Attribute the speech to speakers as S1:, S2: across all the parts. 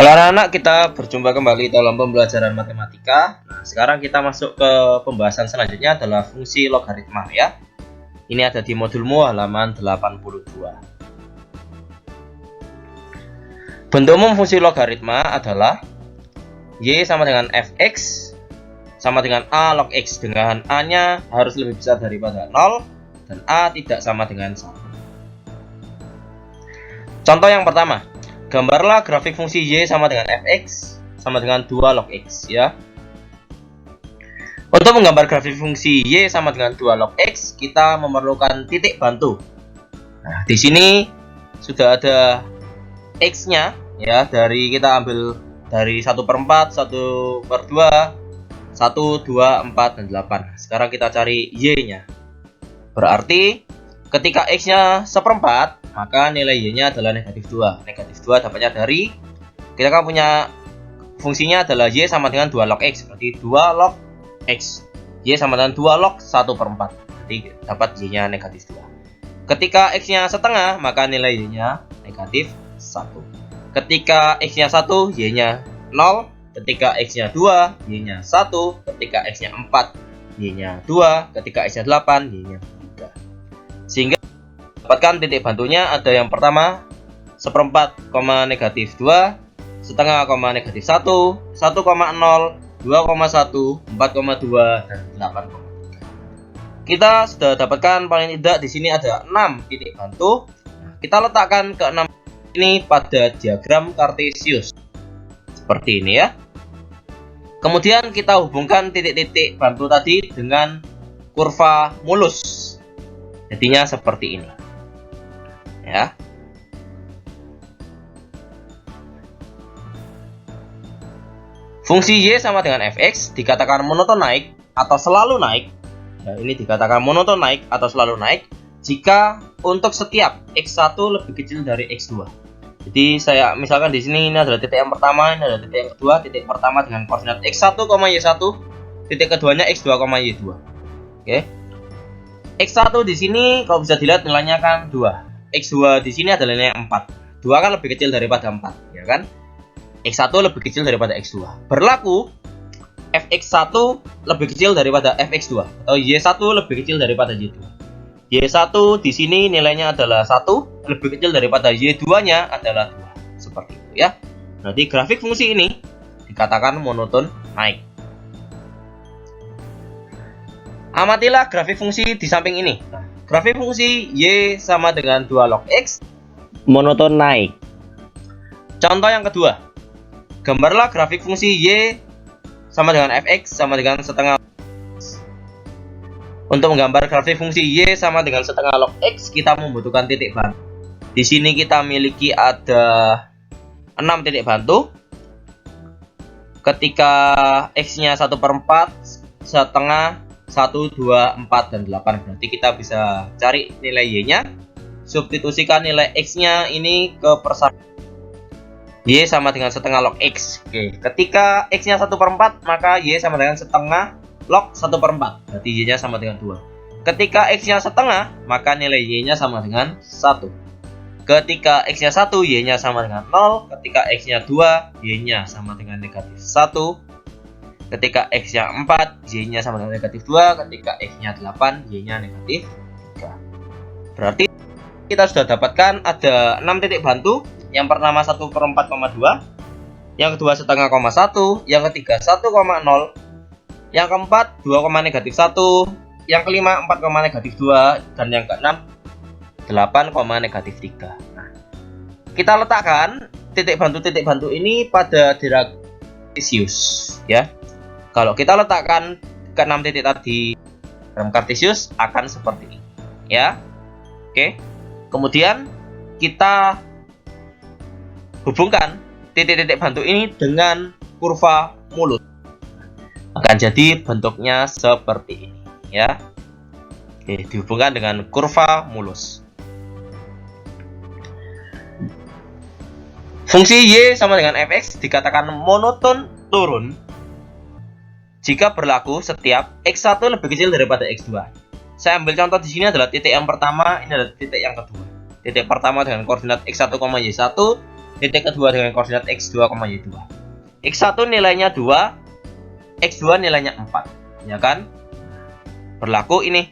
S1: Halo anak-anak, kita berjumpa kembali dalam pembelajaran matematika. Nah, sekarang kita masuk ke pembahasan selanjutnya adalah fungsi logaritma ya. Ini ada di modulmu halaman 82. Bentuk umum fungsi logaritma adalah Y sama dengan Fx sama dengan A log X, dengan A-nya harus lebih besar daripada 0 dan A tidak sama dengan 1. Contoh yang pertama, gambarlah grafik fungsi Y sama dengan Fx sama dengan 2 log X ya. Untuk menggambar grafik fungsi Y sama dengan 2 log X, kita memerlukan titik bantu. Nah, di sini sudah ada X-nya ya, dari kita ambil dari 1/4, 1/2, 1, 2, 4, dan 8. Sekarang kita cari Y-nya. Berarti ketika X-nya 1/4, maka nilai Y-nya adalah negatif 2. Negatif 2 dapatnya dari, kita kan punya fungsinya adalah Y sama dengan 2 log X. Berarti 2 log X. Y sama dengan 2 log 1/4. Jadi dapat Y-nya negatif 2. Ketika X-nya setengah, maka nilai Y-nya negatif 1. Ketika X-nya 1, Y-nya 0. Ketika X-nya 2, Y-nya 1. Ketika X-nya 4, Y-nya 2. Ketika X-nya 8, Y-nya 3. Sehingga dapatkan titik bantunya ada yang pertama 1/4, negatif 2, setengah, negatif 1, 1,0, 2,1, 4,2, dan 8,3. Kita sudah dapatkan paling tidak di sini ada 6 titik bantu. Kita letakkan ke 6 ini pada diagram Kartesius seperti ini ya. Kemudian kita hubungkan titik-titik bantu tadi dengan kurva mulus. Jadinya seperti ini. Ya. Fungsi Y sama dengan Fx dikatakan monoton naik atau selalu naik. Ya, ini dikatakan monoton naik atau selalu naik jika untuk setiap X1 lebih kecil dari X2. Jadi saya misalkan di sini ini adalah titik yang pertama, ini adalah titik yang kedua. Titik pertama dengan koordinat X1, Y1, titik keduanya X2, Y2. Oke. X1 di sini kalau bisa dilihat nilainya kan 2. X2 di sini adalah nilai 4. 2 kan lebih kecil daripada 4, ya kan? X1 lebih kecil daripada X2. Berlaku Fx1 lebih kecil daripada Fx2 atau Y1 lebih kecil daripada Y2. Y1 di sini nilainya adalah 1, lebih kecil daripada Y2-nya adalah 2. Seperti itu ya. Jadi grafik fungsi ini dikatakan monoton naik. Amatilah grafik fungsi di samping ini. Grafik fungsi Y sama dengan 2 log X monoton naik. Contoh yang kedua, gambarlah grafik fungsi Y sama dengan Fx sama dengan setengah. Untuk menggambar grafik fungsi Y sama dengan setengah log X, kita membutuhkan titik bantu. Di sini kita miliki ada 6 titik bantu. Ketika X-nya 1/4, setengah, 1, 2, 4, dan 8. Berarti kita bisa cari nilai Y-nya. Substitusikan nilai X-nya ini ke persamaan. Y sama dengan setengah log X. Oke. Ketika X-nya 1/4, maka Y sama dengan setengah log 1/4. Berarti Y-nya sama dengan 2. Ketika X-nya setengah, maka nilai Y-nya sama dengan 1. Ketika X-nya 1, Y-nya sama dengan 0. Ketika X-nya 2, Y-nya sama dengan negatif 1. Ketika X-nya 4, Y-nya sama dengan negatif 2. Ketika X-nya 8, Y-nya negatif 3. Berarti kita sudah dapatkan ada 6 titik bantu. Yang pertama 1/4,2. Yang kedua setengah, 1. Yang ketiga 1,0. Yang keempat 2, negatif 1. Yang kelima 4, negatif 2. Dan yang keenam 8, negatif 3. Nah, kita letakkan titik bantu ini pada diagram Kartesius ya. Kalau kita letakkan ke 6 titik tadi dalam Kartesius akan seperti ini ya. Oke. Kemudian kita hubungkan titik-titik bantu ini dengan kurva mulus. Akan jadi bentuknya seperti ini ya. Oke, dihubungkan dengan kurva mulus. Fungsi Y sama dengan Fx dikatakan monoton turun jika berlaku setiap X1 lebih kecil daripada X2. Saya ambil contoh di sini adalah titik yang pertama, ini adalah titik yang kedua. Titik pertama dengan koordinat X1, Y1, titik kedua dengan koordinat x2, y2. X1 nilainya 2, X2 nilainya 4, ya kan? Berlaku ini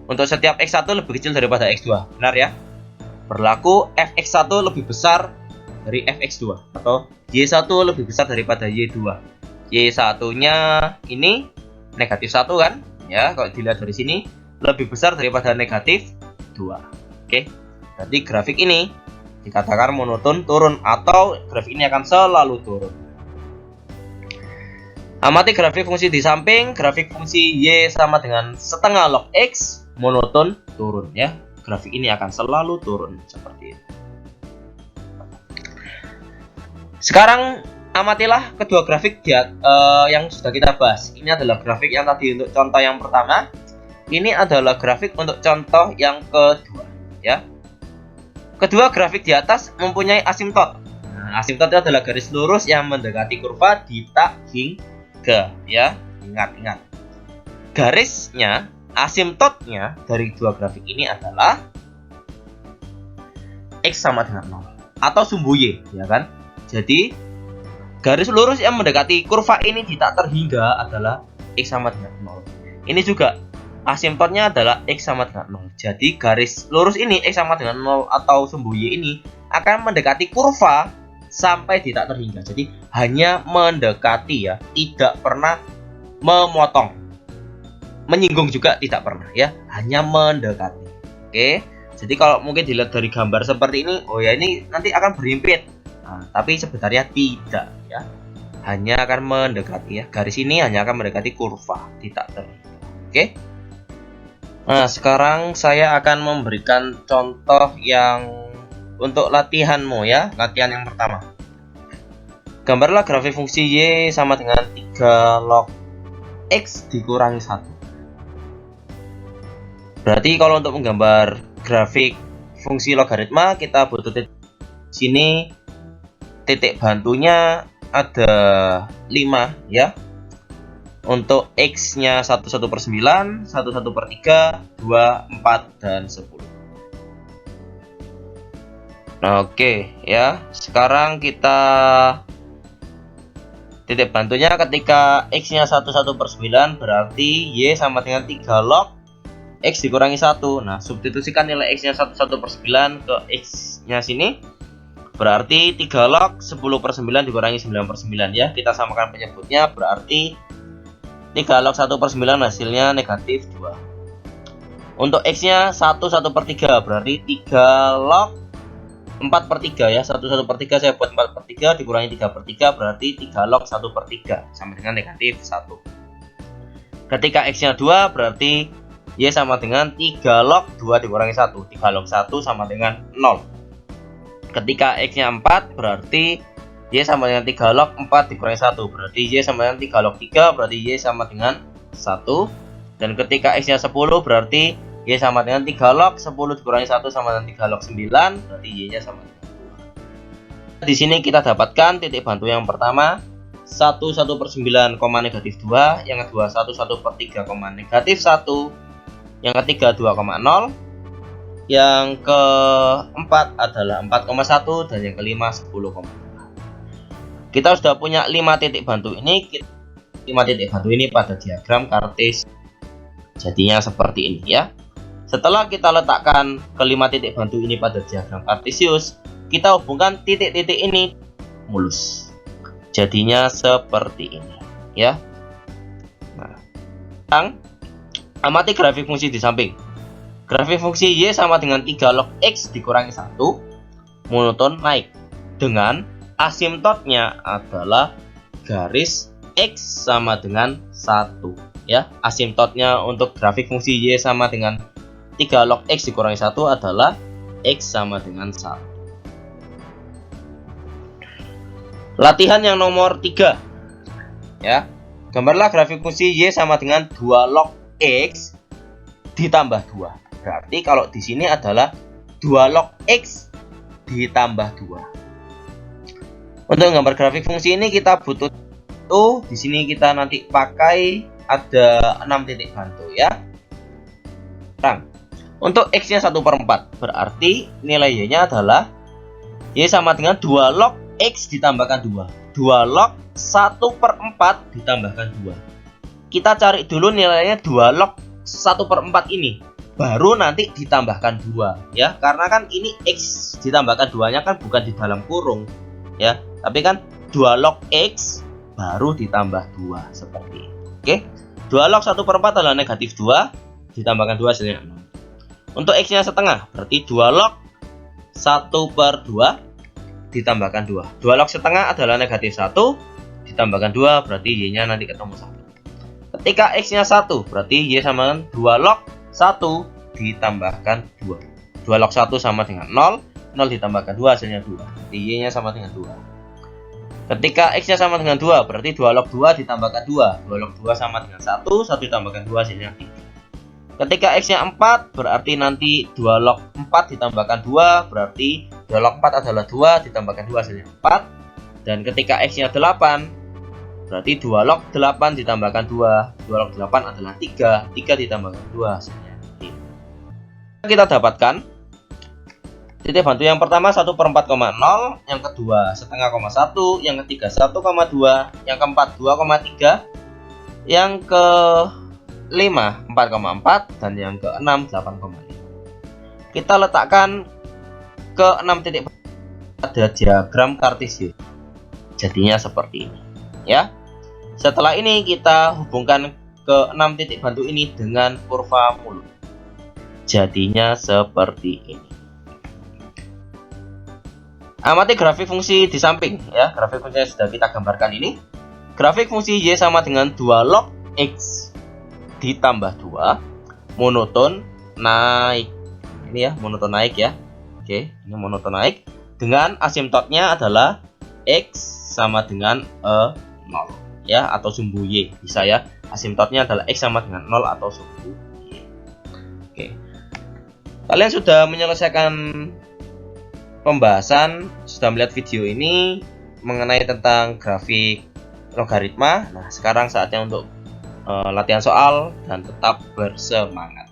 S1: untuk setiap X1 lebih kecil daripada X2, benar ya? Berlaku Fx1 lebih besar dari Fx2 atau Y1 lebih besar daripada Y2. Y1-nya ini negatif 1 kan? Ya, kalau dilihat dari sini lebih besar daripada negatif 2. Oke. Berarti grafik ini dikatakan monoton turun atau grafik ini akan selalu turun. Amati grafik fungsi di samping, grafik fungsi Y sama dengan setengah log X, monoton turun ya. Grafik ini akan selalu turun seperti itu. Sekarang amatilah kedua grafik yang sudah kita bahas. Ini adalah grafik yang tadi untuk contoh yang pertama. Ini adalah grafik untuk contoh yang kedua ya. Kedua grafik di atas mempunyai asimtot. Nah, asimtot itu adalah garis lurus yang mendekati kurva dita hingga ya. Ingat. Garisnya, asimtotnya dari dua grafik ini adalah X sama dengan 0 atau sumbu Y, ya kan? Jadi garis lurus yang mendekati kurva ini dita terhingga adalah X sama dengan 0. Ini juga asimtotnya adalah X sama dengan 0. Jadi garis lurus ini X sama dengan 0 atau sumbu Y ini akan mendekati kurva sampai dita terhingga. Jadi hanya mendekati ya, tidak pernah memotong. Menyinggung juga tidak pernah ya, hanya mendekati. Oke. Jadi kalau mungkin dilihat dari gambar seperti ini, oh ya ini nanti akan berhimpit. Nah, tapi sebenarnya tidak ya. Hanya akan mendekati ya. Garis ini hanya akan mendekati kurva, tidak terhingga. Oke. Nah, sekarang saya akan memberikan contoh yang untuk latihanmu ya. Latihan yang pertama. Gambarlah grafik fungsi Y sama dengan 3 log X dikurangi 1. Berarti kalau untuk menggambar grafik fungsi logaritma kita butuh titik. Sini titik bantunya ada 5 ya. Untuk X-nya 1/9, 1/3, 2, 4, dan 10. Nah, oke ya. Sekarang kita titik bantunya ketika X-nya 1/9 berarti Y sama dengan 3 log X dikurangi 1. Nah, substitusikan nilai X-nya 1/9 ke X-nya sini. Berarti 3 log 10/9 dikurangi 9/9 ya. Kita samakan penyebutnya, berarti 3 log 1/9 hasilnya negatif 2. Untuk X-nya 1/3 berarti 3 log 4/3 ya. 1/3 saya buat 4/3 dikurangi 3/3 berarti 3 log 1/3 sama dengan negatif 1. Ketika X-nya 2 berarti Y sama dengan 3 log 2 dikurangi 1. 3 log 1 sama dengan 0. Ketika X-nya 4 berarti Y sama dengan 3 log 4 dikurangi 1. Berarti Y sama dengan 3 log 3 berarti Y sama dengan 1. Dan ketika X-nya 10 berarti Y sama dengan 3 log 10 dikurangi 1 sama dengan 3 log 9. Berarti Y-nya sama dengan 2. Di sini kita dapatkan titik bantu yang pertama 1/9, negatif 2. Yang kedua 1/3, negatif 1. Yang ketiga 2,0. Yang keempat adalah 4,1 dan yang kelima 10,5. Kita sudah punya 5 titik bantu ini. 5 titik bantu ini pada diagram Kartesius. Jadinya seperti ini ya. Setelah kita letakkan kelima titik bantu ini pada diagram Kartesius, kita hubungkan titik-titik ini mulus. Jadinya seperti ini ya. Nah, sekarang amati grafik fungsi di samping. Grafik fungsi Y sama dengan 3 log X dikurangi 1, monoton naik. Dengan asimtotnya adalah garis X sama dengan 1 ya. Asimtotnya untuk grafik fungsi Y sama dengan 3 log X dikurangi 1 adalah X sama dengan 1. Latihan yang nomor 3 ya. Gambarlah grafik fungsi Y sama dengan 2 log X ditambah 2. Berarti kalau di sini adalah 2 log X ditambah 2. Untuk gambar grafik fungsi ini kita butuh di sini kita nanti pakai ada 6 titik bantu ya. Sekarang untuk X-nya 1/4 berarti nilai Y-nya adalah Y sama dengan 2 log X ditambahkan 2. 2 log 1/4 ditambahkan 2. Kita cari dulu nilainya 2 log 1/4 ini. Baru nanti ditambahkan 2 ya. Karena kan ini X ditambahkan 2-nya kan bukan di dalam kurung ya. Tapi kan 2 log X baru ditambah 2 seperti ini. Oke. 2 log 1/4 adalah negatif 2 ditambahkan 2 hasilnya 0. Untuk X nya setengah berarti 2 log 1/2 ditambahkan 2. 2 log setengah adalah negatif 1 ditambahkan 2 berarti Y nya nanti ketemu 1. Ketika X nya 1 berarti Y sama dengan 2 log 1 ditambahkan 2. 2 log 1 sama dengan 0. 0 ditambahkan 2 hasilnya 2. Berarti Y nya sama dengan 2. Ketika X nya sama dengan 2 berarti 2 log 2 ditambahkan 2. 2 log 2 sama dengan 1. 1 ditambahkan 2 hasilnya 3. Ketika X nya 4 berarti nanti 2 log 4 ditambahkan 2 berarti 2 log 4 adalah 2 ditambahkan 2 hasilnya 4. Dan ketika X nya 8 berarti 2 log 8 ditambahkan 2. 2 log 8 adalah 3. 3 ditambahkan 2 hasilnya 5. Kita dapatkan titik bantu yang pertama 1/4,0, yang kedua setengah, 1, yang ketiga 1,2, yang keempat 2,3, yang ke 5 4,4 dan yang ke-6 8,5. Kita letakkan ke 6 titik pada diagram kartesius. Jadinya seperti ini ya. Setelah ini kita hubungkan ke 6 titik bantu ini dengan kurva mulut. Jadinya seperti ini. Amati grafik fungsi di samping ya. Grafik fungsinya sudah kita gambarkan ini. Grafik fungsi Y sama dengan 2 log X ditambah 2 monoton naik. Ini ya, monoton naik ya. Oke, ini monoton naik dengan asimptotnya adalah X sama dengan 0 ya, atau sumbu Y bisa ya. Asimptotnya adalah X sama dengan 0 atau sumbu Y. Oke. Kalian sudah menyelesaikan pembahasan, sudah melihat video ini mengenai tentang grafik logaritma. Nah, sekarang saatnya untuk latihan soal dan tetap bersemangat.